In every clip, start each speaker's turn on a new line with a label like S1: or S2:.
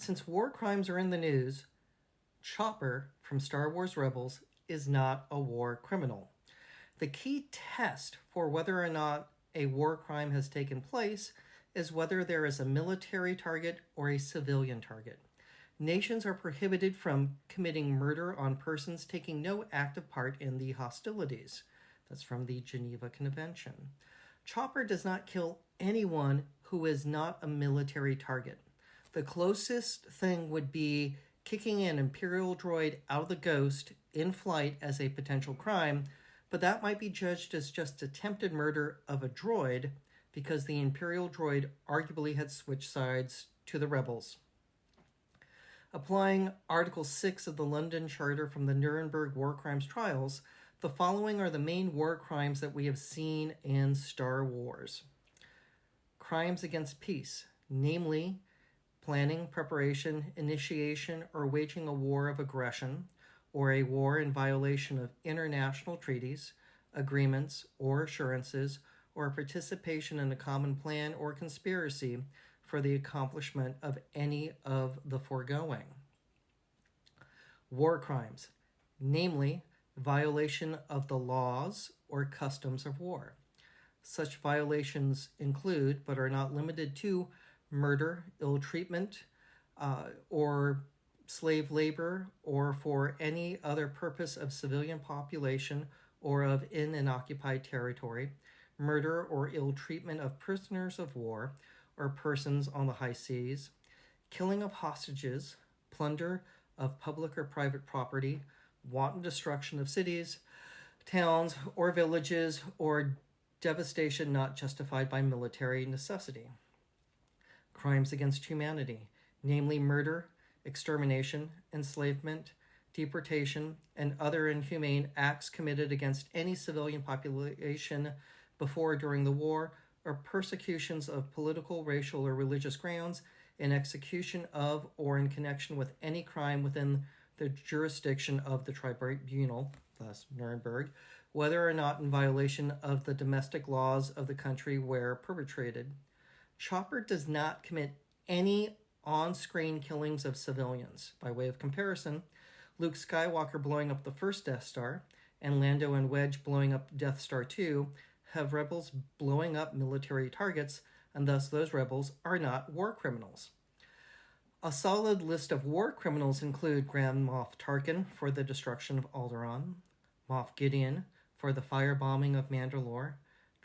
S1: Since war crimes are in the news, Chopper from Star Wars Rebels is not a war criminal. The key test for whether or not a war crime has taken place is whether there is a military target or a civilian target. Nations are prohibited from committing murder on persons taking no active part in the hostilities. That's from the Geneva Convention. Chopper does not kill anyone who is not a military target. The closest thing would be kicking an Imperial droid out of the Ghost in flight as a potential crime, but that might be judged as just attempted murder of a droid because the Imperial droid arguably had switched sides to the rebels. Applying Article 6 of the London Charter from the Nuremberg war crimes trials, the following are the main war crimes that we have seen in Star Wars. Crimes against peace, namely planning, preparation, initiation, or waging a war of aggression, or a war in violation of international treaties, agreements, or assurances, or participation in a common plan or conspiracy for the accomplishment of any of the foregoing. War crimes, namely violation of the laws or customs of war. Such violations include, but are not limited to, murder, ill treatment, or slave labor, or for any other purpose of civilian population or of in an occupied territory, murder or ill treatment of prisoners of war or persons on the high seas, killing of hostages, plunder of public or private property, wanton destruction of cities, towns, or villages, or devastation not justified by military necessity. Crimes against humanity, namely murder, extermination, enslavement, deportation, and other inhumane acts committed against any civilian population before or during the war, or persecutions of political, racial, or religious grounds in execution of or in connection with any crime within the jurisdiction of the tribunal, thus Nuremberg, whether or not in violation of the domestic laws of the country where perpetrated. Chopper does not commit any on-screen killings of civilians. By way of comparison, Luke Skywalker blowing up the first Death Star and Lando and Wedge blowing up Death Star 2 have rebels blowing up military targets, and thus those rebels are not war criminals. A solid list of war criminals include Grand Moff Tarkin for the destruction of Alderaan, Moff Gideon for the firebombing of Mandalore,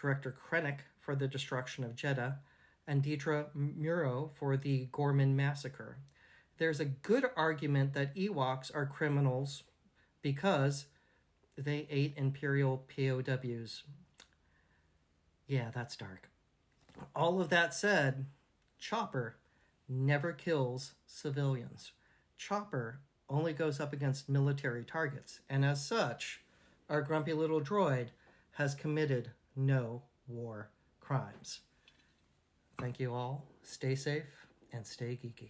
S1: Director Krennic for the destruction of Jeddah, and Dedra Meero for the Gorman massacre. There's a good argument that Ewoks are criminals because they ate Imperial POWs. Yeah, that's dark. All of that said, Chopper never kills civilians. Chopper only goes up against military targets, and as such, our grumpy little droid has committed no war crimes. Thank you all. Stay safe and stay geeky.